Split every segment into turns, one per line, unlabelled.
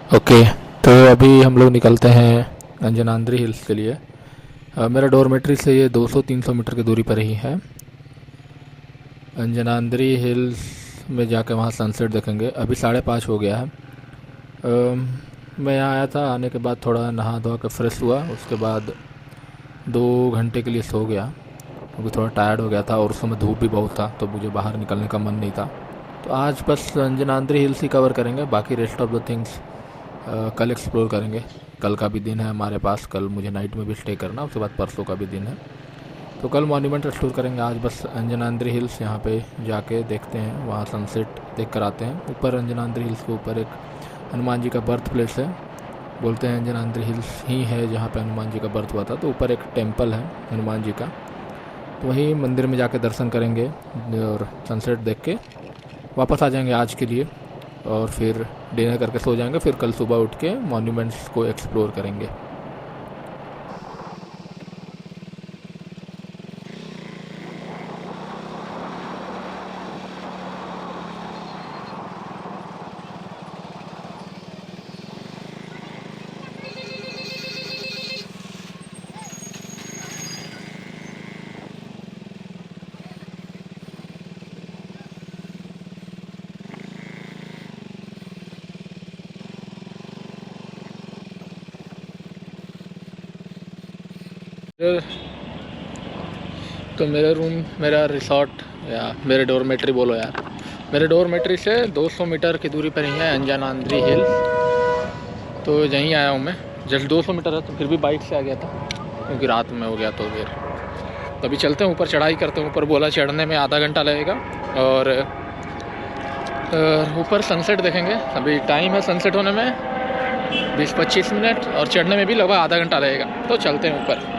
Okay. तो अभी हम लोग निकलते हैं अंजनाद्री हिल्स के लिए। मेरा डॉर्मेट्री से ये 200-300 मीटर की दूरी पर ही है। अंजनाद्री हिल्स में जाकर वहाँ सनसेट देखेंगे। अभी 5:30 हो गया है। मैं यहाँ आया था, आने के बाद थोड़ा नहा धो कर फ्रेश हुआ, उसके बाद 2 घंटे के लिए सो गया क्योंकि थोड़ा टायर्ड हो गया था और उस समय धूप भी बहुत था तो मुझे बाहर निकलने का मन नहीं था। तो आज बस अंजनाद्री हिल्स ही कवर करेंगे, बाकी रेस्ट ऑफ द थिंग्स कल एक्सप्लोर करेंगे। कल का भी दिन है हमारे पास, कल मुझे नाइट में भी स्टे करना, उसके बाद परसों का भी दिन है तो कल मॉन्यूमेंट एक्सप्लोर करेंगे। आज बस अंजनाद्री हिल्स यहाँ पे जाके देखते हैं, वहाँ सनसेट देख कर आते हैं। ऊपर अंजनाद्री हिल्स के ऊपर एक हनुमान जी का बर्थ प्लेस है, बोलते हैं अंजनाद्री हिल्स ही है जहाँ पे हनुमान जी का बर्थ हुआ था। तो ऊपर एक टेम्पल है हनुमान जी का, तो वहीं मंदिर में जाके दर्शन करेंगे और सनसेट देख के वापस आ जाएंगे आज के लिए, और फिर डिनर करके सो जाएंगे। फिर कल सुबह उठ के मॉन्यूमेंट्स को एक्सप्लोर करेंगे। तो मेरा रिसॉर्ट या मेरे डॉर्मेट्री बोलो यार, मेरे डॉर्मेट्री से 200 मीटर की दूरी पर ही है अंजनाद्री हिल्स। तो यहीं आया हूँ मैं, जस्ट 200 मीटर है, तो फिर भी बाइक से आ गया था क्योंकि रात में हो गया तो फिर अभी चलते हैं ऊपर, चढ़ाई करते हैं ऊपर। बोला चढ़ने में आधा घंटा लगेगा और ऊपर सनसेट देखेंगे। अभी टाइम है सनसेट होने में 20-25 मिनट और चढ़ने में भी लगभग आधा घंटा लगेगा। तो चलते हैं ऊपर।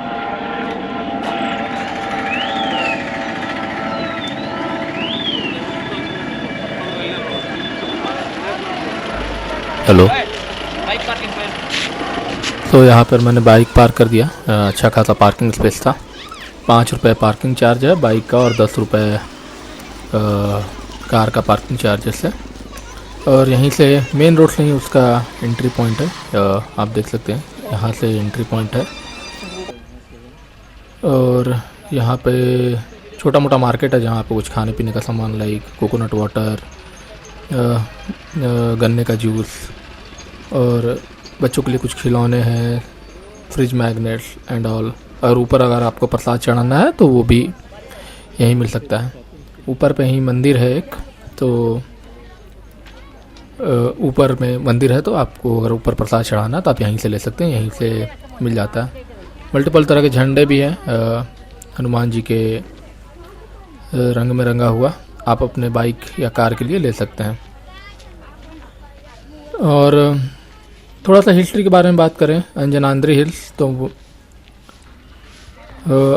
हेलो। तो यहाँ पर मैंने बाइक पार्क कर दिया। अच्छा खासा पार्किंग स्पेस था। 5 रुपये पार्किंग चार्ज है बाइक का और 10 रुपये कार का पार्किंग चार्जेस है। और यहीं से मेन रोड से ही उसका एंट्री पॉइंट है, आप देख सकते हैं यहाँ से एंट्री पॉइंट है। और यहाँ पे छोटा मोटा मार्केट है जहाँ पे कुछ खाने पीने का सामान लाइक कोकोनट वाटर, गन्ने का जूस और बच्चों के लिए कुछ खिलौने हैं, फ्रिज मैग्नेट्स एंड ऑल। और ऊपर अगर आपको प्रसाद चढ़ाना है तो वो भी यहीं मिल सकता है। ऊपर पे ही मंदिर है एक, तो ऊपर में मंदिर है तो आपको अगर ऊपर प्रसाद चढ़ाना है तो आप यहीं से ले सकते हैं, यहीं से मिल जाता है। मल्टीपल तरह के झंडे भी हैं हनुमान जी के रंग में रंगा हुआ, आप अपने बाइक या कार के लिए ले सकते हैं। और थोड़ा सा हिस्ट्री के बारे में बात करें अंजनाद्री हिल्स, तो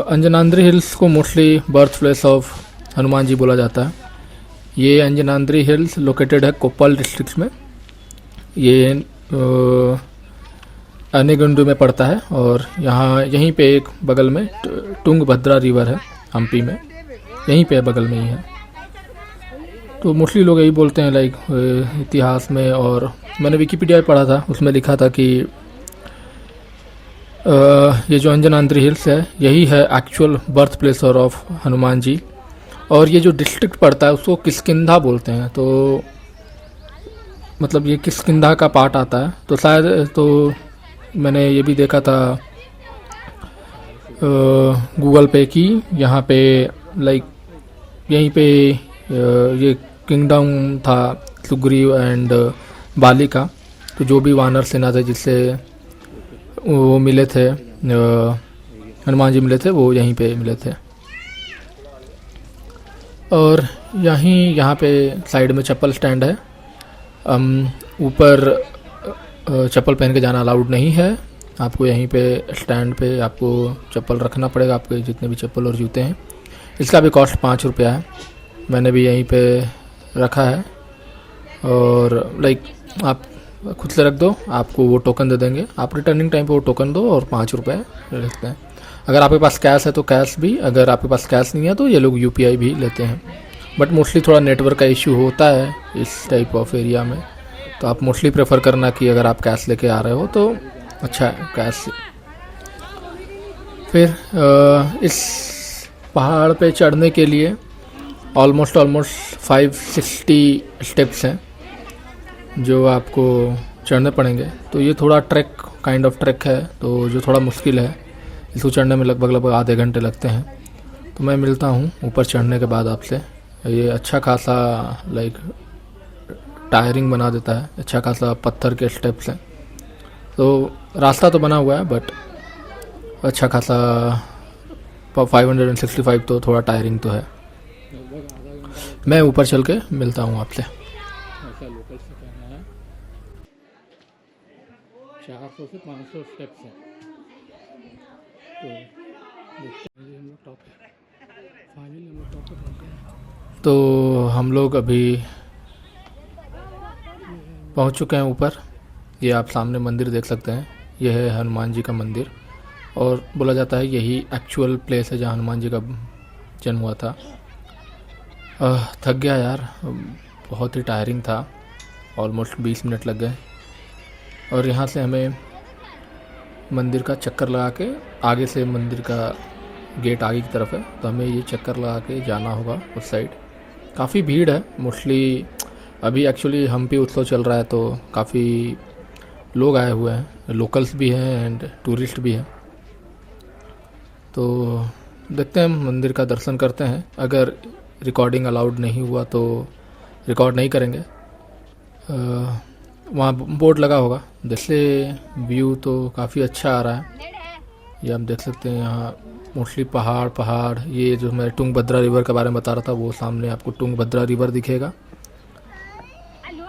अंजनाद्री हिल्स को mostly birth place of Hanuman ji बोला जाता है। ये अंजनाद्री हिल्स लोकेटेड है कोप्पल डिस्ट्रिक्ट में। ये अनेगुंडू में पड़ता है और यहाँ यहीं पे एक बगल में तुंगभद्रा रिवर है हम्पी में, यहीं पे बगल में ही है। तो मोस्टली लोग यही बोलते हैं लाइक इतिहास में, और मैंने विकिपीडिया में पढ़ा था, उसमें लिखा था कि ये जो अंजनाद्री हिल्स है यही है actual birth place of Hanuman ji. और ये जो डिस्ट्रिक्ट पड़ता है उसको किष्किंधा बोलते हैं, तो मतलब ये किष्किंधा का पार्ट आता है। तो शायद तो मैंने ये भी देखा था गूगल पे की, यहाँ पे लाइक यहीं पे ये किंगडम था सुग्रीव एंड बाली का। तो जो भी वानर सेना थे जिससे वो मिले थे, हनुमान जी मिले थे, वो यहीं पे मिले थे। और यहाँ पे साइड में चप्पल स्टैंड है। ऊपर चप्पल पहन के जाना अलाउड नहीं है, आपको यहीं पे स्टैंड पे आपको चप्पल रखना पड़ेगा, आपके जितने भी चप्पल और जूते हैं। इसका भी कॉस्ट 5 रुपया है, मैंने भी यहीं पे रखा है। और लाइक आप खुद से रख दो, आपको वो टोकन दे देंगे, आप रिटर्निंग टाइम पे वो टोकन दो और 5 रुपये रखते हैं। अगर आपके पास कैश है तो कैश भी, अगर आपके पास कैश नहीं है तो ये लोग यूपीआई भी लेते हैं। बट मोस्टली थोड़ा नेटवर्क का इशू होता है इस टाइप ऑफ एरिया में, तो आप मोस्टली प्रेफर करना कि अगर आप कैश लेके आ रहे हो तो अच्छा है कैश। फिर इस पहाड़ पे चढ़ने के लिए ऑलमोस्ट 560 स्टेप्स हैं जो आपको चढ़ने पड़ेंगे। तो ये थोड़ा ट्रैक काइंड ऑफ ट्रैक है, तो जो थोड़ा मुश्किल है। इसको चढ़ने में लगभग आधे घंटे लगते हैं। तो मैं मिलता हूँ ऊपर चढ़ने के बाद आपसे। ये अच्छा खासा लाइक टायरिंग बना देता है, अच्छा खासा पत्थर के स्टेप्स हैं। तो रास्ता तो बना हुआ है बट अच्छा खासा 565 तो थोड़ा टायरिंग तो है। मैं ऊपर चल के मिलता हूँ आपसे। ऐसा लोकल से कहना है 400 से 500 स्टेप्स हैं। तो हम लोग टॉप है, फाइनली हम लोग टॉप पे पहुँच गए। तो हम लोग अभी पहुँच चुके हैं ऊपर। ये आप सामने मंदिर देख सकते हैं, यह है हनुमान जी का मंदिर और बोला जाता है यही एक्चुअल प्लेस है जहाँ हनुमान जी का जन्म हुआ था। थक गया यार, बहुत ही टायरिंग था, ऑलमोस्ट 20 मिनट लग गए। और यहाँ से हमें मंदिर का चक्कर लगा के, आगे से मंदिर का गेट आगे की तरफ है तो हमें ये चक्कर लगा के जाना होगा उस साइड। काफ़ी भीड़ है, मोस्टली अभी एक्चुअली हम्पी उत्सव चल रहा है तो काफ़ी लोग आए हुए हैं, लोकल्स भी हैं एंड टूरिस्ट भी हैं। तो देखते हैं, मंदिर का दर्शन करते हैं। अगर रिकॉर्डिंग अलाउड नहीं हुआ तो रिकॉर्ड नहीं करेंगे। वहाँ बोर्ड लगा होगा। जैसे व्यू तो काफ़ी अच्छा आ रहा है, ये आप देख सकते हैं। यहाँ मोस्टली पहाड़, ये जो मैं तुंगभद्रा रिवर के बारे में बता रहा था वो सामने आपको तुंगभद्रा रिवर दिखेगा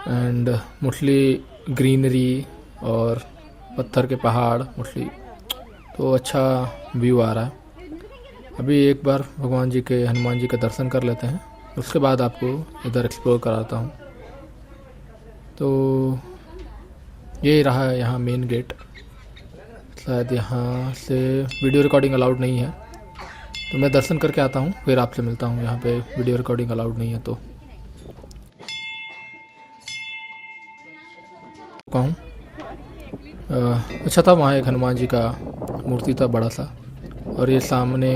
एंड मोस्टली ग्रीनरी और पत्थर के पहाड़ मोस्टली, तो अच्छा व्यू आ रहा है। अभी एक बार भगवान जी के, हनुमान जी के दर्शन कर लेते हैं, उसके बाद आपको इधर एक्सप्लोर कराता हूँ। तो ये रहा है यहाँ मेन गेट। शायद यहाँ से वीडियो रिकॉर्डिंग अलाउड नहीं है, तो मैं दर्शन करके आता हूँ फिर आपसे मिलता हूँ। यहाँ पे वीडियो रिकॉर्डिंग अलाउड नहीं है तो कहूँ। अच्छा था, वहाँ एक हनुमान जी का मूर्ति था बड़ा सा। और ये सामने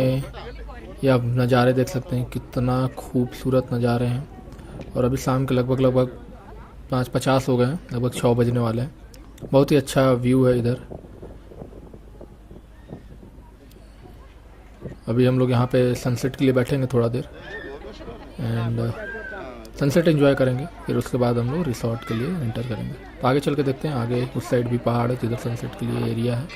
ये आप नज़ारे देख सकते हैं, कितना खूबसूरत नज़ारे हैं। और अभी शाम के लगभग 5:50 हो गए हैं, लगभग 6 बजने वाले हैं। बहुत ही अच्छा व्यू है इधर। अभी हम लोग यहाँ पे सनसेट के लिए बैठेंगे थोड़ा देर एंड सनसेट एंजॉय करेंगे, फिर उसके बाद हम लोग रिसोर्ट के लिए एंटर करेंगे। तो आगे चल के देखते हैं, आगे उस साइड भी पहाड़ है जिधर सनसेट के लिए एरिया है।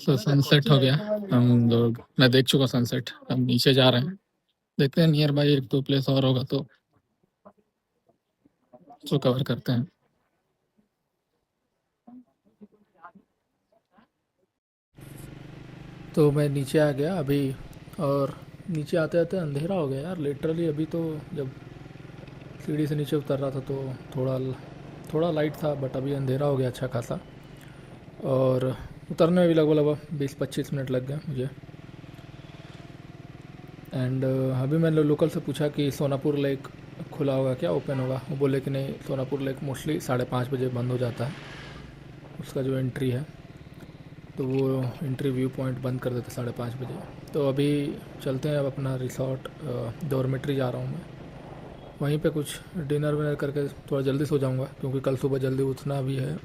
तो सनसेट हो गया, हम लोग, मैं देख चुका सनसेट। हम नीचे जा रहे हैं, देखते हैं नियर बाई एक दो प्लेस और होगा तो कवर करते हैं। तो मैं नीचे आ गया अभी, और नीचे आते आते अंधेरा हो गया यार लिटरली। अभी तो जब सीढ़ी से नीचे उतर रहा था तो थोड़ा लाइट था, बट अभी अंधेरा हो गया अच्छा खासा। और उतरने में भी लगभग 20-25 मिनट लग गए मुझे। एंड अभी मैंने लोकल से पूछा कि सोनापुर लेक खुला होगा क्या, ओपन होगा। वो बोले कि नहीं, सोनापुर लेक मोस्टली 5:30 बजे बंद हो जाता है उसका जो एंट्री है, तो वो एंट्री व्यू पॉइंट बंद कर देते 5:30 बजे। तो अभी चलते हैं अब अपना रिसॉर्ट, डॉर्मेट्री जा रहा हूँ मैं। वहीं पे कुछ डिनर विनर करके थोड़ा जल्दी सो जाऊँगा, क्योंकि कल सुबह जल्दी उठना भी है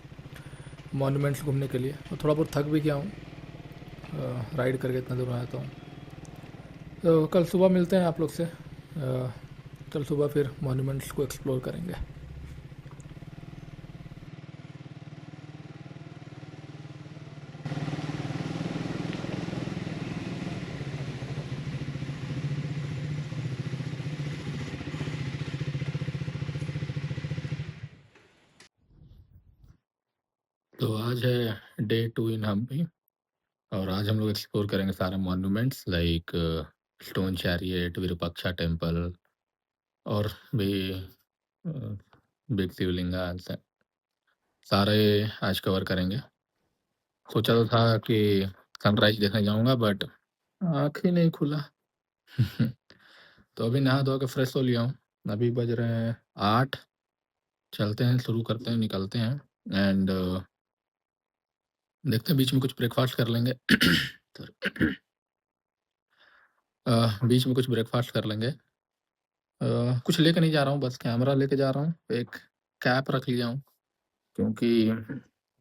मॉन्यूमेंट्स घूमने के लिए, और थोड़ा बहुत थक भी गया हूँ राइड करके इतना दूर आया तो। तो कल सुबह मिलते हैं आप लोग से, कल सुबह फिर मॉन्यूमेंट्स को एक्सप्लोर करेंगे। तो आज है डे 2 इन हम्पी, और आज हम लोग एक्सप्लोर करेंगे सारे monuments like stone chariot, Virupaksha temple, और भी बिग शिवलिंगा, सारे आज कवर करेंगे। सोचा तो था कि सनराइज देखने जाऊंगा, बट आँख ही नहीं खुला। तो अभी नहा धो के फ्रेश हो लिया हूँ। अभी बज रहे हैं 8। चलते हैं, शुरू करते हैं, निकलते हैं। एंड देखते हैं, बीच में कुछ ब्रेकफास्ट कर लेंगे। Sorry. बीच में कुछ ब्रेकफास्ट कर लेंगे। कुछ लेके नहीं जा रहा हूँ, बस कैमरा लेके जा रहा हूँ, एक कैप रख लिया हूँ क्योंकि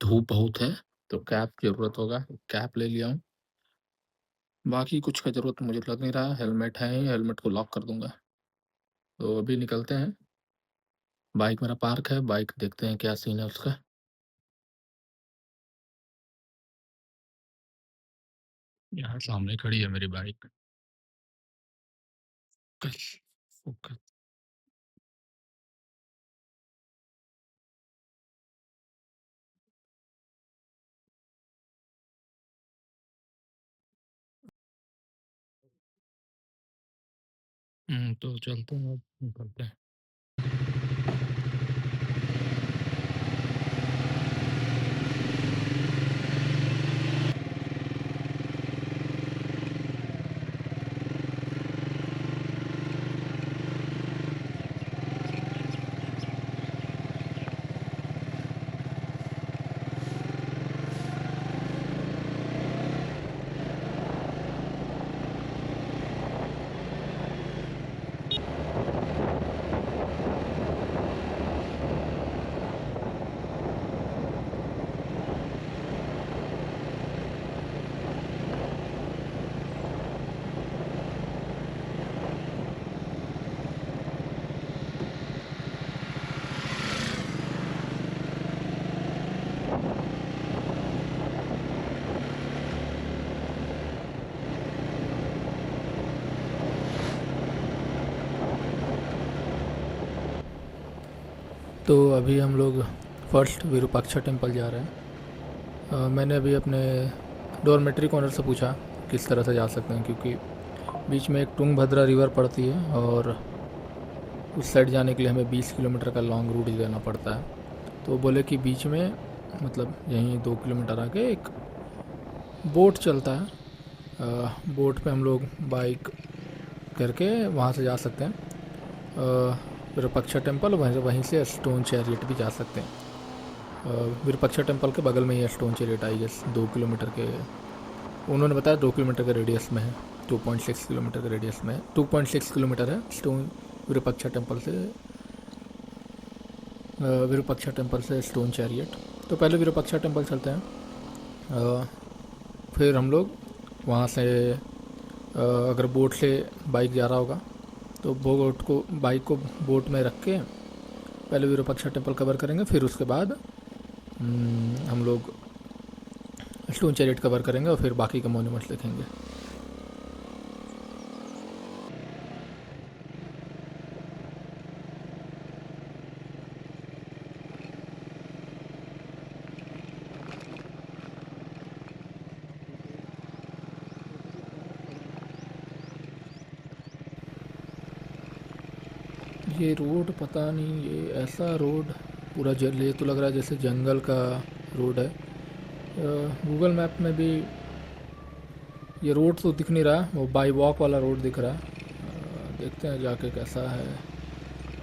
धूप बहुत है, तो कैप की ज़रूरत होगा, कैप ले लिया हूँ। बाकी कुछ का ज़रूरत मुझे लग नहीं रहा, हेलमेट है ही, हेलमेट को लॉक कर दूंगा। तो अभी निकलते हैं। बाइक मेरा पार्क है, बाइक देखते हैं क्या सीन है उसका। यहाँ सामने खड़ी है मेरी बाइक। फोकस। तो चलते हैं, अब निकलते हैं। तो अभी हम लोग फर्स्ट विरूपाक्षा टेम्पल जा रहे हैं। मैंने अभी अपने डॉर्मेट्री कॉर्नर से पूछा किस तरह से जा सकते हैं, क्योंकि बीच में एक तुंगभद्रा रिवर पड़ती है और उस साइड जाने के लिए हमें 20 किलोमीटर का लॉन्ग रूट लेना पड़ता है। तो वो बोले कि बीच में, मतलब यहीं 2 किलोमीटर आगे एक बोट चलता है, बोट पे हम लोग बाइक करके वहाँ से जा सकते हैं विरूपाक्षा टेम्पल, वहीं से स्टोन चैरियट भी जा सकते हैं। विरूपाक्षा टेम्पल के बगल में ही है stone chariot, I guess 2 kilometre के, उन्होंने बताया 2 किलोमीटर के रेडियस में है, 2.6 किलोमीटर के रेडियस में है, 2.6 किलोमीटर है स्टोन विरूपाक्षा टेम्पल से, विरूपाक्षा टेम्पल से स्टोन चैरियट। तो पहले विरूपाक्षा टेम्पल चलते हैं, फिर हम लोग वहाँ से अगर बोट से बाइक जा रहा होगा तो बाइक को बोट में रख के पहले विरूपाक्षा टेम्पल कवर करेंगे, फिर उसके बाद हम लोग स्टोन चैरियट कवर करेंगे और फिर बाकी के मॉन्यूमेंट्स देखेंगे। ये रोड पता नहीं, ये ऐसा रोड पूरा ये तो लग रहा है जैसे जंगल का रोड है। गूगल मैप में भी ये रोड तो दिख नहीं रहा, वो बाई वॉक वाला रोड दिख रहा है। देखते हैं जाके कैसा है।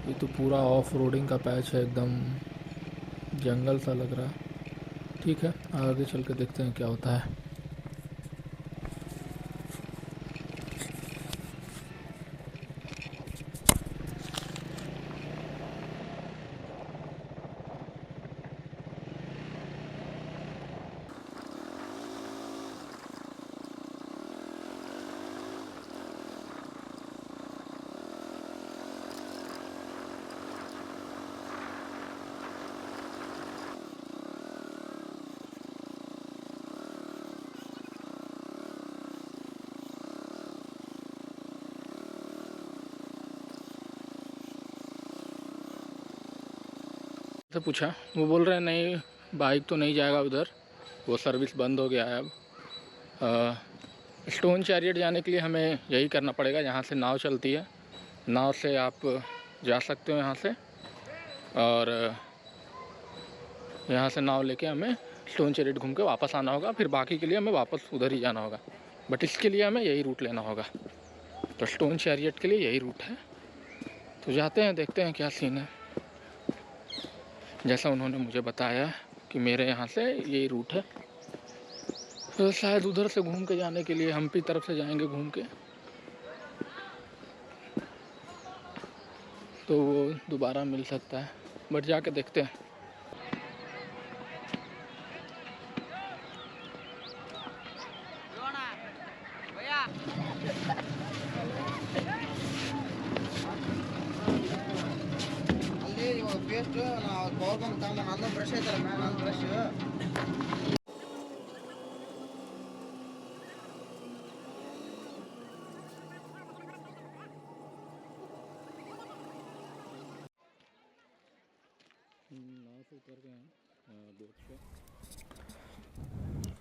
ये तो पूरा ऑफ रोडिंग का पैच है, एकदम जंगल सा लग रहा है। ठीक है, आगे चल के देखते हैं क्या होता है। से पूछा, वो बोल रहे हैं नहीं बाइक तो नहीं जाएगा उधर, वो सर्विस बंद हो गया है अब। स्टोन चैरियट जाने के लिए हमें यही करना पड़ेगा, यहाँ से नाव चलती है, नाव से आप जा सकते हो यहाँ से, और यहाँ से नाव लेके हमें स्टोन चैरियट घूम के वापस आना होगा। फिर बाकी के लिए हमें वापस उधर ही जाना होगा, बट इसके लिए हमें यही रूट लेना होगा। तो स्टोन चैरियट के लिए यही रूट है, तो जाते हैं, देखते हैं क्या सीन है। जैसा उन्होंने मुझे बताया कि मेरे यहाँ से यही रूट है, तो शायद उधर से घूम के जाने के लिए हम्पी तरफ से जाएंगे घूम के, तो वो दोबारा मिल सकता है, बट जाके देखते हैं।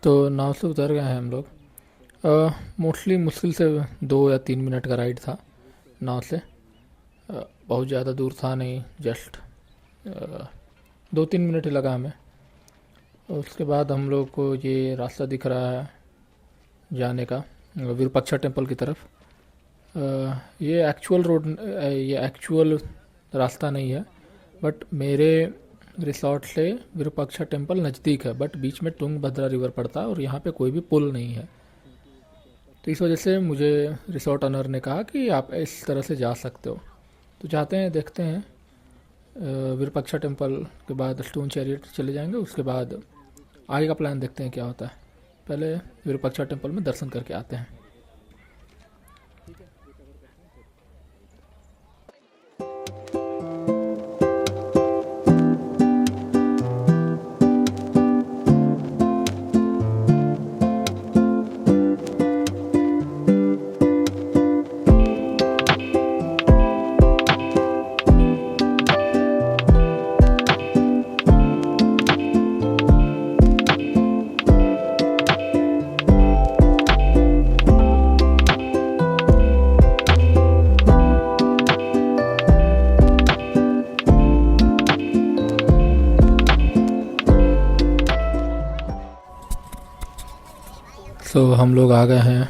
तो नाव से उतर गए हैं हम लोग। मोस्टली मुश्किल से 2 या 3 मिनट का राइड था नाव से। बहुत ज़्यादा दूर था नहीं, जस्ट 2-3 मिनट ही लगा हमें। उसके बाद हम लोग को ये रास्ता दिख रहा है जाने का विरूपाक्षा टेम्पल की तरफ। ये एक्चुअल रास्ता नहीं है, बट मेरे रिसोर्ट से विरूपाक्षा टेम्पल नज़दीक है, बट बीच में तुंगभद्रा रिवर पड़ता है और यहाँ पे कोई भी पुल नहीं है। तो इस वजह से मुझे रिसोर्ट ऑनर ने कहा कि आप इस तरह से जा सकते हो। तो जाते हैं, देखते हैं। विरूपाक्षा टेम्पल के बाद स्टोन चैरियट चले जाएंगे, उसके बाद आगे का प्लान देखते हैं क्या होता है। पहले विरूपाक्षा टेम्पल में दर्शन करके आते हैं। तो हम लोग आ गए हैं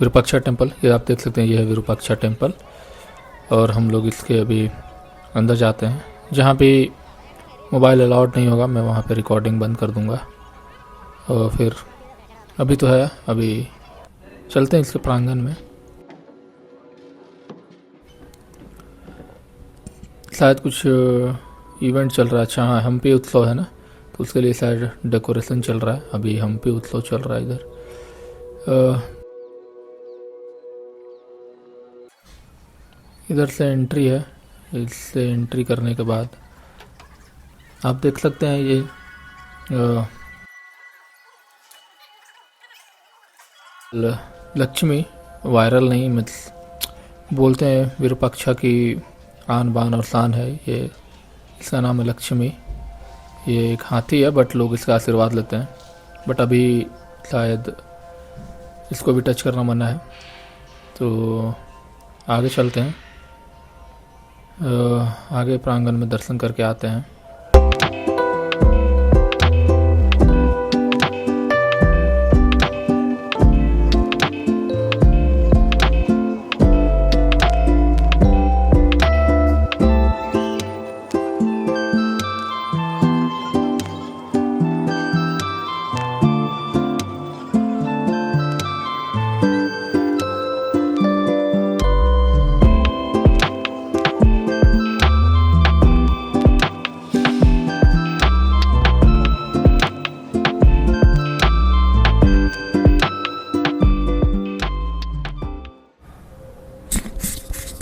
विरूपाक्षा टेम्पल। ये आप देख सकते हैं, ये है विरूपाक्षा टेम्पल, और हम लोग इसके अभी अंदर जाते हैं। जहाँ भी मोबाइल अलाउड नहीं होगा मैं वहाँ पे रिकॉर्डिंग बंद कर दूँगा। और फिर अभी तो है, अभी चलते हैं इसके प्रांगण में। शायद कुछ इवेंट चल रहा है। अच्छा हाँ, हम्पी उत्सव है ना, तो उसके लिए शायद डेकोरेशन चल रहा है। अभी हम्पी उत्सव चल रहा है इधर। इधर से एंट्री है। इससे एंट्री करने के बाद आप देख सकते हैं ये लक्ष्मी वायरल नहीं, मतलब बोलते हैं विरूपाक्षा की आन बान और शान है ये। इसका नाम है लक्ष्मी। ये एक हाथी है, बट लोग इसका आशीर्वाद लेते हैं। बट अभी शायद इसको भी टच करना मना है, तो आगे चलते हैं। आगे प्रांगण में दर्शन करके आते हैं।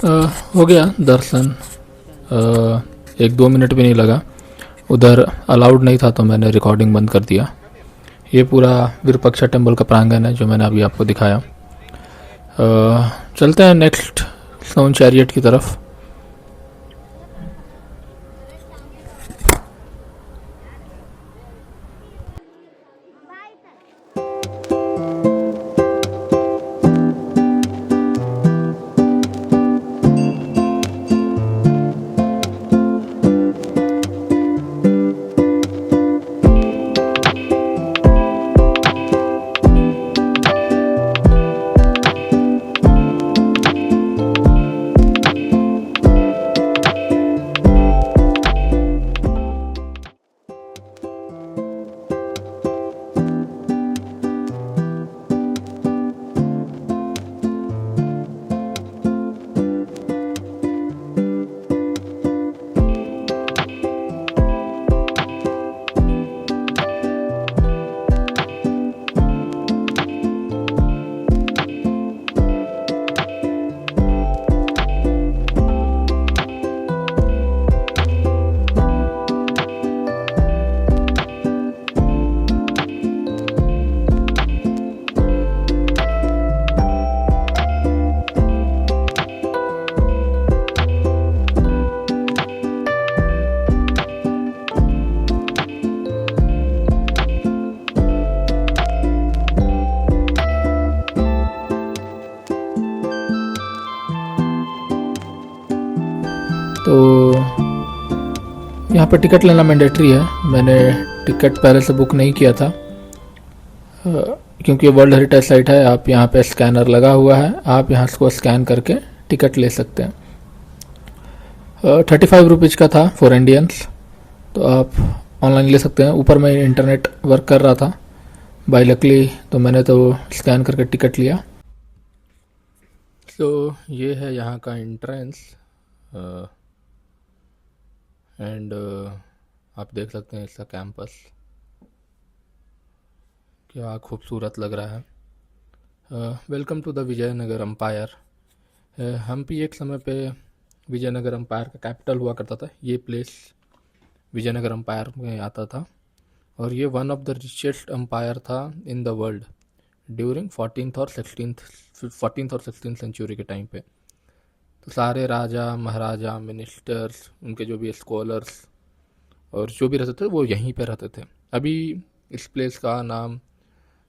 हो गया दर्शन। 1-2 मिनट भी नहीं लगा। उधर अलाउड नहीं था तो मैंने रिकॉर्डिंग बंद कर दिया। ये पूरा विरूपाक्षा टेम्पल का प्रांगण है जो मैंने अभी आपको दिखाया। चलते हैं नेक्स्ट स्टोन चैरियट की तरफ। तो यहाँ पर टिकट लेना मैंडेटरी है। मैंने टिकट पहले से बुक नहीं किया था क्योंकि वर्ल्ड हेरिटेज साइट है। आप यहाँ पे स्कैनर लगा हुआ है, आप यहाँ इसको स्कैन करके टिकट ले सकते हैं। 35 रुपीज़ का था फॉर इंडियंस, तो आप ऑनलाइन ले सकते हैं। ऊपर में इंटरनेट वर्क कर रहा था बाई लकली, तो मैंने तो स्कैन करके टिकट लिया। तो ये है यहाँ का एंट्रेंस एंड आप देख सकते हैं इसका कैंपस क्या खूबसूरत लग रहा है। Welcome to the Vijayanagara empire. Hampi एक समय पे विजयनगर एम्पायर का कैपिटल हुआ करता था। ये प्लेस विजयनगर एम्पायर में आता था और ये one of the richest empire था in the world during 14th और 16th सेंचुरी के टाइम पे। तो सारे राजा महाराजा मिनिस्टर्स, उनके जो भी स्कॉलर्स और जो भी रहते थे वो यहीं पे रहते थे। अभी इस प्लेस का नाम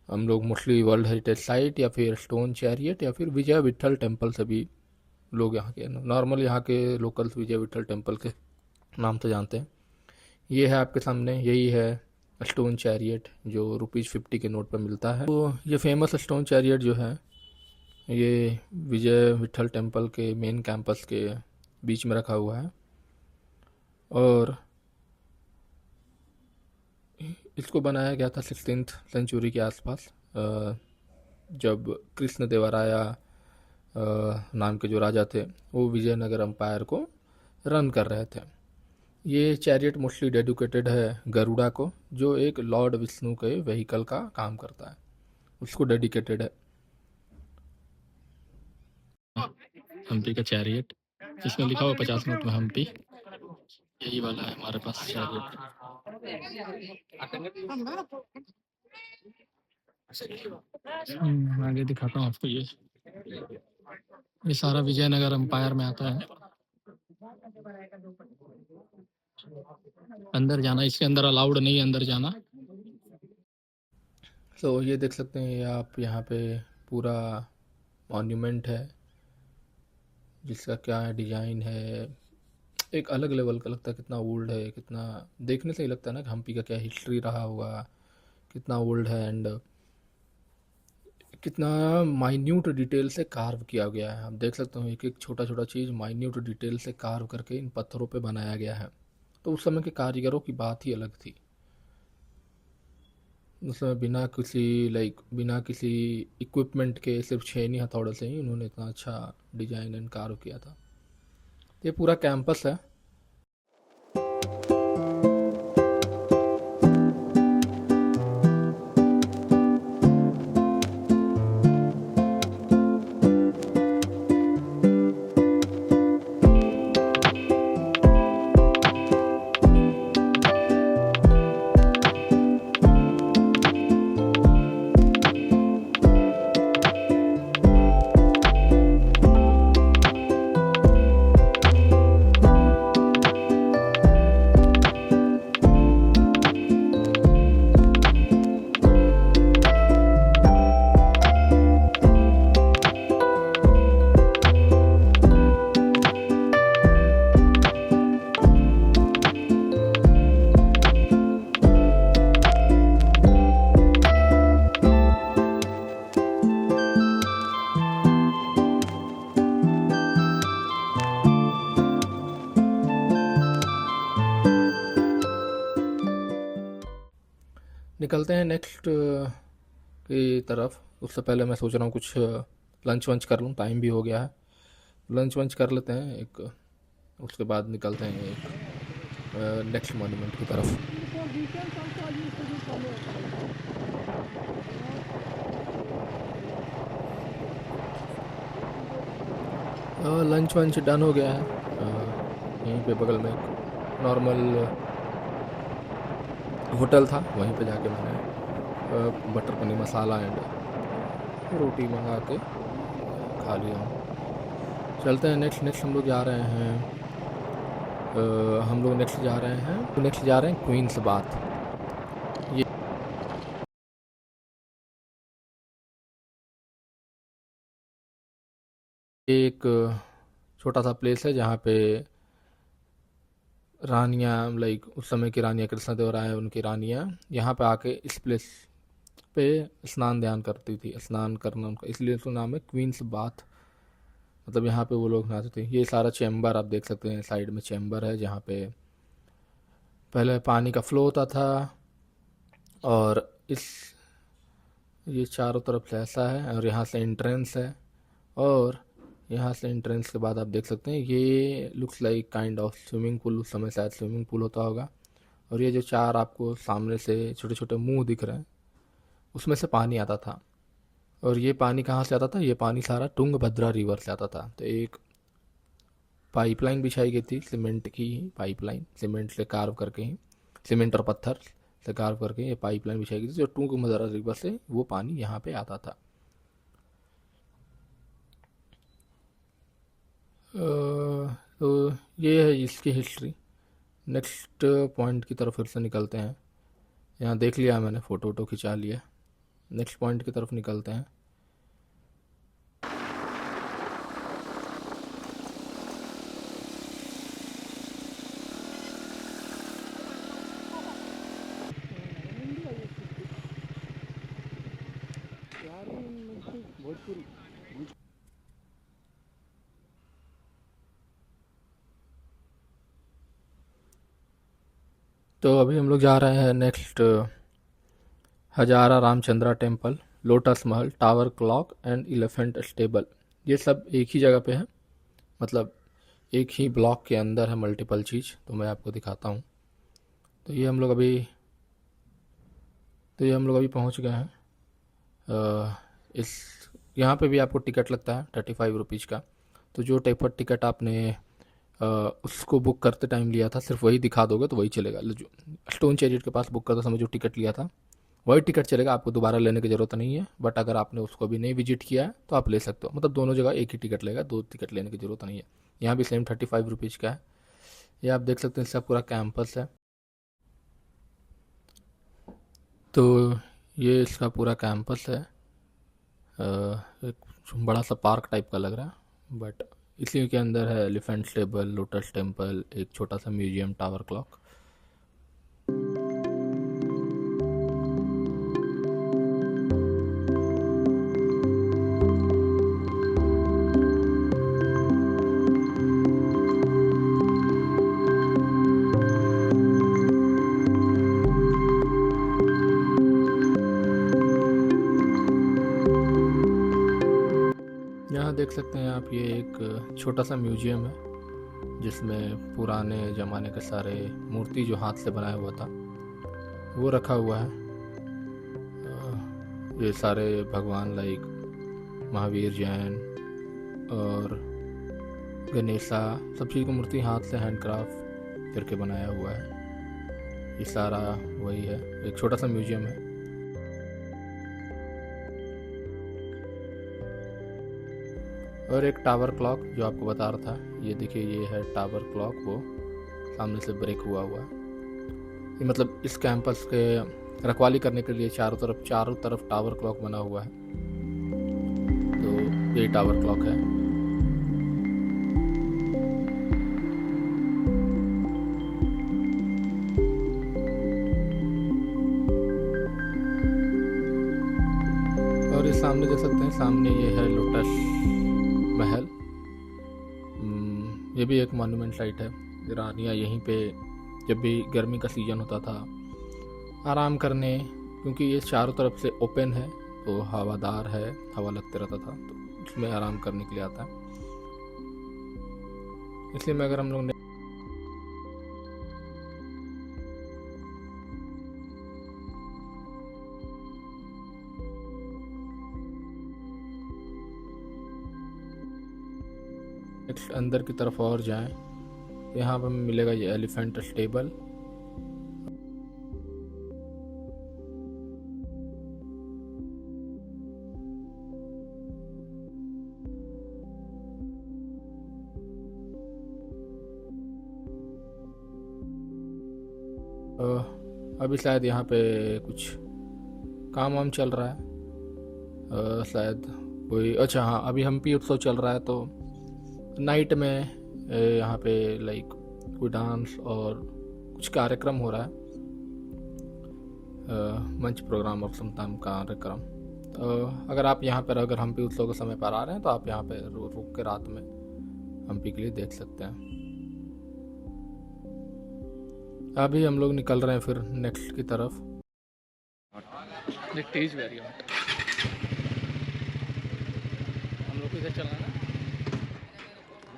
हम लोग मोस्टली वर्ल्ड हेरिटेज साइट या फिर स्टोन चैरियट या फिर विजय विट्ठल टेम्पल से भी लोग यहाँ के नॉर्मल यहाँ के लोकल्स विजय विट्ठल टेम्पल के नाम से जानते हैं। ये है आपके सामने, यही है स्टोन चैरियट जो ₹50 के नोट पर मिलता है। तो ये फेमस स्टोन चैरियट जो है ये विजय विट्ठल टेम्पल के मेन कैंपस के बीच में रखा हुआ है और इसको बनाया गया था 16th सेंचुरी के आसपास, जब कृष्ण देवराया नाम के जो राजा थे वो विजयनगर एम्पायर को रन कर रहे थे। ये चैरियट मोस्टली डेडिकेटेड है गरुड़ा को, जो एक लॉर्ड विष्णु के व्हीकल का काम करता है, उसको डेडिकेटेड है। हम्पी का चैरियट जिसमें लिखा हुआ 50 नोट में हम्पी, यही वाला है हमारे पास चैरियट। आगे दिखाता हूँ आपको। ये सारा विजयनगर एम्पायर में आता है। अंदर जाना, इसके अंदर अलाउड नहीं है अंदर जाना। तो ये देख सकते हैं आप, यहाँ पे पूरा मॉन्यूमेंट है जिसका क्या डिज़ाइन है, एक अलग लेवल का लगता है। कितना ओल्ड है, कितना देखने से ही लगता है ना कि हम्पी का क्या हिस्ट्री रहा होगा, कितना ओल्ड है एंड कितना माइन्यूट डिटेल से कार्व किया गया है। आप देख सकते हो एक एक छोटा छोटा चीज़ माइन्यूट डिटेल से कार्व करके इन पत्थरों पे बनाया गया है। तो उस समय के कारीगरों की बात ही अलग थी। उस समय बिना किसी इक्विपमेंट के सिर्फ छेनी हथौड़े से ही उन्होंने इतना अच्छा डिजाइन एंड कार्व किया था। ये पूरा कैंपस है। निकलते हैं नेक्स्ट की तरफ। उससे पहले मैं सोच रहा हूँ कुछ लंच वंच कर लूँ, टाइम भी हो गया है। लंच वंच कर लेते हैं एक, उसके बाद निकलते हैं एक नेक्स्ट मॉन्यूमेंट की तरफ। लंच वंच डन हो गया है। यहीं पे बगल में एक नॉर्मल होटल था, वहीं पे जाके मैंने बटर पनीर मसाला एंड रोटी मंगा के खा लिया हूँ। चलते हैं नेक्स्ट हम लोग जा रहे हैं। हम लोग नेक्स्ट जा रहे हैं क्वींस बाथ। ये एक छोटा सा प्लेस है जहाँ पे रानियाँ, लाइक उस समय की रानियाँ, कृष्णदेवराय उनकी रानियाँ यहाँ पे आके इस प्लेस पे स्नान ध्यान करती थी। स्नान करना उनका इसलिए उसका नाम है क्वींस बाथ, मतलब यहाँ पे वो लोग नहाते थे। ये सारा चैम्बर आप देख सकते हैं, साइड में चैम्बर है जहाँ पे पहले पानी का फ्लो होता था। और इस ये चारों तरफ से ऐसा है, और यहाँ से एंट्रेंस है। और यहाँ से एंट्रेंस के बाद आप देख सकते हैं ये looks like kind of swimming pool. उस समय शायद स्विमिंग पूल होता होगा। और ये जो चार आपको सामने से छोटे छोटे मुंह दिख रहे हैं, उसमें से पानी आता था। और ये पानी कहाँ से आता था? ये पानी सारा तुंगभद्रा रिवर से आता था। तो एक पाइपलाइन बिछाई गई थी, सीमेंट की पाइपलाइन, सीमेंट से कार्व करके ही, सीमेंट और पत्थर से कार्व करके ये पाइपलाइन बिछाई गई थी, जो तुंगभद्रा रिवर से वो पानी यहाँ पे आता था। तो ये है इसकी हिस्ट्री। नेक्स्ट पॉइंट की तरफ फिर से निकलते हैं। यहाँ देख लिया मैंने, फ़ोटो वोटो खिंचा लिया। नेक्स्ट पॉइंट की तरफ निकलते हैं। तो अभी हम लोग जा रहे हैं next Hazara Ramchandra temple, lotus Mahal, tower clock and elephant stable. ये सब एक ही जगह पे है, मतलब एक ही ब्लॉक के अंदर है मल्टीपल चीज़। तो मैं आपको दिखाता हूँ। तो ये हम लोग अभी पहुँच गए हैं। इस यहाँ पे भी आपको टिकट लगता है 35 रुपीज़ का। तो जो टाइप पर टिकट आपने उसको बुक करते टाइम लिया था, सिर्फ वही दिखा दोगे तो वही चलेगा। जो स्टोन चैरियट के पास बुक करते समय जो टिकट लिया था वही टिकट चलेगा, आपको दोबारा लेने की ज़रूरत नहीं है। बट अगर आपने उसको भी नहीं विजिट किया है तो आप ले सकते हो, मतलब दोनों जगह एक ही टिकट लेगा, दो टिकट लेने की ज़रूरत नहीं है। यहाँ भी सेम 35 रुपीज़ का है। ये आप देख सकते हैं, इसका पूरा कैंपस है। तो ये इसका पूरा कैंपस है। एक बड़ा सा पार्क टाइप का लग रहा है, बट इसी के अंदर है एलिफेंट स्टेबल, लोटस टेम्पल, एक छोटा सा म्यूजियम, टावर क्लॉक। यहाँ देख सकते हैं आप, ये एक छोटा सा म्यूजियम है जिसमें पुराने ज़माने के सारे मूर्ति जो हाथ से बनाया हुआ था वो रखा हुआ है। ये सारे भगवान लाइक महावीर जैन और गणेशा, सब चीज़ की मूर्ति हाथ से हैंडक्राफ्ट करके बनाया हुआ है। ये सारा वही है, एक छोटा सा म्यूजियम है। और एक टावर क्लॉक जो आपको बता रहा था, ये देखिए, ये है टावर क्लॉक, वो सामने से ब्रेक हुआ हुआ है। ये मतलब इस कैंपस के रखवाली करने के लिए चारों तरफ टावर क्लॉक बना हुआ है। तो ये टावर क्लॉक है। और ये सामने देख सकते हैं, सामने ये है लोटस महल। ये भी एक मॉन्यूमेंट साइट है। रानियाँ यहीं पे जब भी गर्मी का सीज़न होता था आराम करने क्योंकि ये चारों तरफ से ओपन है तो हवादार है, हवा लगते रहता था, तो उसमें आराम करने के लिए आता है। इसलिए मैं अगर हम लोग नेक्स्ट अंदर की तरफ और जाएं, यहाँ पर हमें मिलेगा ये एलिफेंट स्टेबल। अभी शायद यहाँ पे कुछ काम वाम चल रहा है, शायद कोई, अच्छा हाँ, अभी हम्पी उत्सव चल रहा है, तो नाइट में यहाँ पे लाइक कोई डांस और कुछ कार्यक्रम हो रहा है, मंच प्रोग्राम और समतान कार्यक्रम। अगर आप यहाँ पर अगर हम्पी उत्सव के समय पर आ रहे हैं तो आप यहाँ पे रुक के रात में हम्पी के लिए देख सकते हैं। अभी हम लोग निकल रहे हैं फिर नेक्स्ट की तरफ। It is very hot. हम लोग किधर चलना है?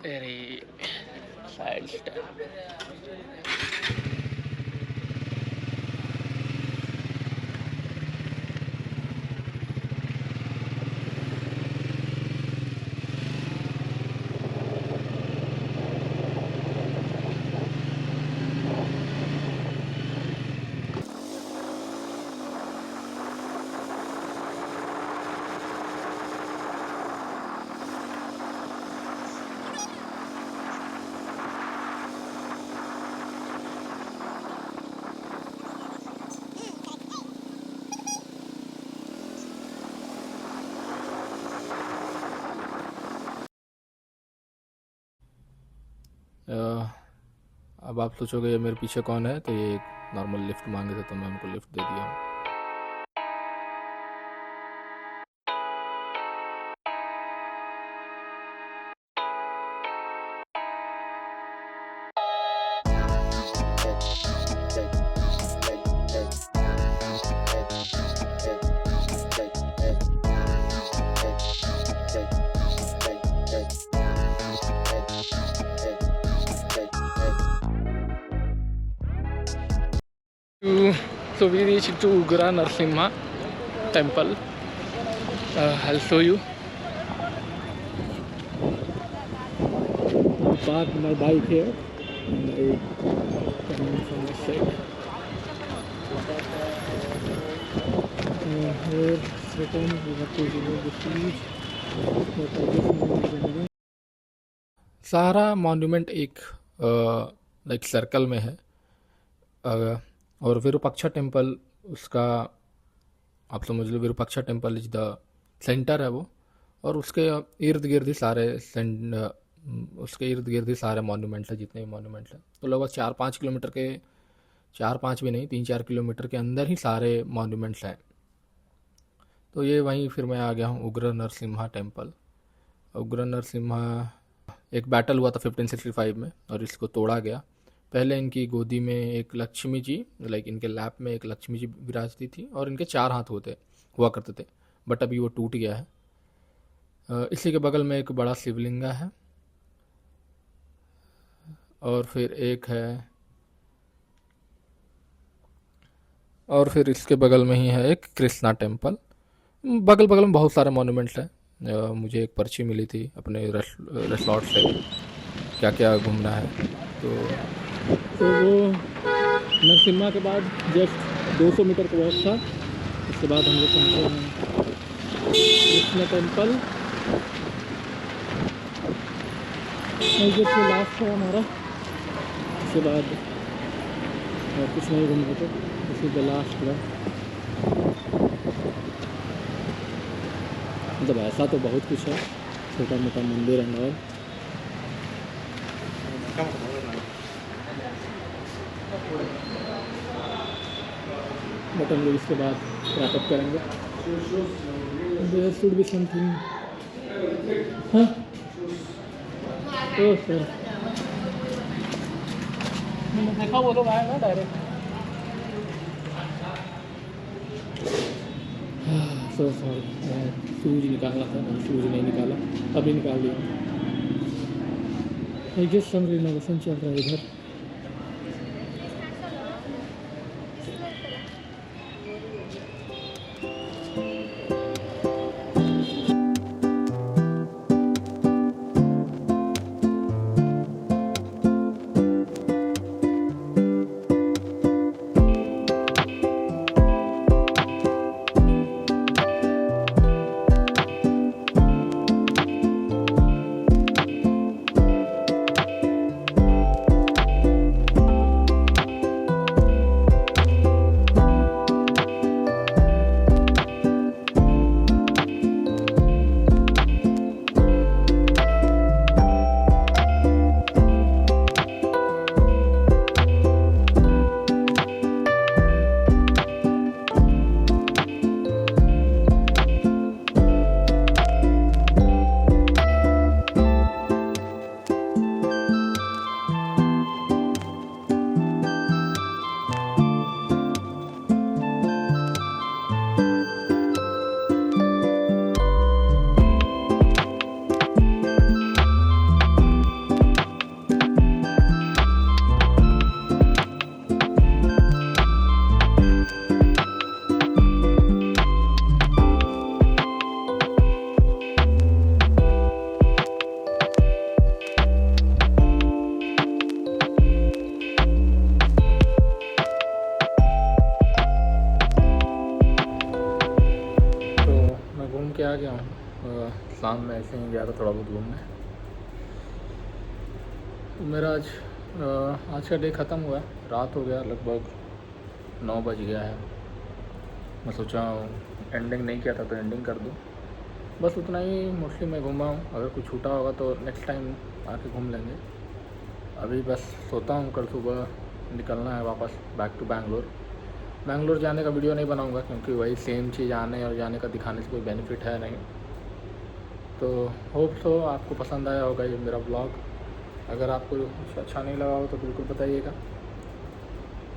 अरे साइड स्टेप। अब आप सोचोगे ये मेरे पीछे कौन है, तो ये एक नॉर्मल लिफ्ट मांगे थे तो मैं उनको लिफ्ट दे दिया हूँ। So we reached to Ugra Narasimha temple. I'll show you. I parked my bike here and I come in from this side. Here it's written we have to visit the siege. सारा monument एक like circle में है, और Virupaksha temple उसका आप समझ लो, Virupaksha temple is the centre है वो, और उसके इर्द गिर्द ही सारे मॉन्यूमेंट्स हैं, जितने भी मॉन्यूमेंट्स हैं। तो लगभग 4-5 किलोमीटर के, 4-5 भी नहीं, 3-4 किलोमीटर के अंदर ही सारे मॉन्यूमेंट्स हैं। तो ये वहीं फिर मैं आ गया हूँ उग्र नरसिम्हा टेम्पल। उग्र नरसिम्हा एक बैटल हुआ था 1565 में और इसको तोड़ा गया। पहले इनकी गोदी में एक लक्ष्मी जी, लाइक इनके लैप में एक लक्ष्मी जी विराजती थी और इनके 4 हाथ हुआ करते थे, बट अभी वो टूट गया है। इसी के बगल में एक बड़ा शिवलिंगा है और फिर इसके बगल में ही है एक कृष्णा टेम्पल। बगल बगल में बहुत सारे मॉन्यूमेंट्स हैं। मुझे एक पर्ची मिली थी अपने रिसॉर्ट से क्या क्या घूमना है, तो वो नरसिम्हा के बाद जस्ट 200 मीटर का वॉक था। उसके बाद हम लोग पहुँचे हैं कृष्ण टेम्पल। जब लास्ट था हमारा, उसके बाद और कुछ नहीं घूम रहे थे, इसी द लास्ट हुआ। मतलब ऐसा तो बहुत कुछ है, छोटा मोटा मंदिर एंड ऑल। बट हम लोग इसके बाद रैपअप करेंगे। There should be something. हाँ ओह सर, मैंने देखा वो लोग आए ना डायरेक्ट। सो सॉरी, शूज़ निकालना था, मैंने शूज़ नहीं निकाला, अभी निकाल दिया। आई गेस सम रिनोवेशन चल रहा है इधर। के आ गया हूँ। शाम में ऐसे ही गया था थोड़ा बहुत घूमने। तो मेरा आज का डे ख़त्म हुआ है, रात हो गया, लगभग 9 बज गया है। मैं सोचा एंडिंग नहीं किया था तो एंडिंग कर दूँ। बस उतना ही मोस्टली मैं घूमा हूँ। अगर कुछ छूटा होगा तो नेक्स्ट टाइम आके घूम लेंगे। अभी बस सोता हूँ, कल सुबह निकलना है वापस बैक टू बैंगलोर जाने का वीडियो नहीं बनाऊंगा क्योंकि वही सेम चीज़ आने और जाने का दिखाने से कोई बेनिफिट है नहीं। तो होप सो आपको पसंद आया होगा ये मेरा ब्लॉग। अगर आपको कुछ अच्छा नहीं लगा हो तो बिल्कुल बताइएगा।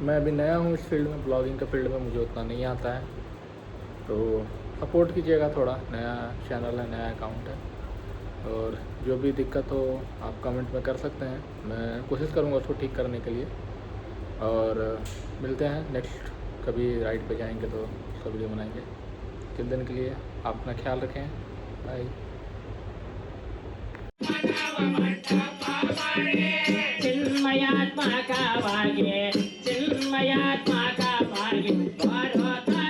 मैं अभी नया हूँ इस फील्ड में, ब्लॉगिंग के फील्ड में, मुझे उतना नहीं आता है, तो सपोर्ट कीजिएगा। थोड़ा नया चैनल है, नया अकाउंट है, और जो भी दिक्कत हो आप कमेंट में कर सकते हैं। मैं कोशिश करूँगा उसको ठीक करने के लिए। और मिलते हैं नेक्स्ट कभी राइड पे जाएंगे तो उसका वीडियो बनाएंगे। किन दिन के लिए आप अपना ख्याल रखें। बाय। चिन्मयात्मा का भाग्य, चिन्मयात्मा का भाग्य।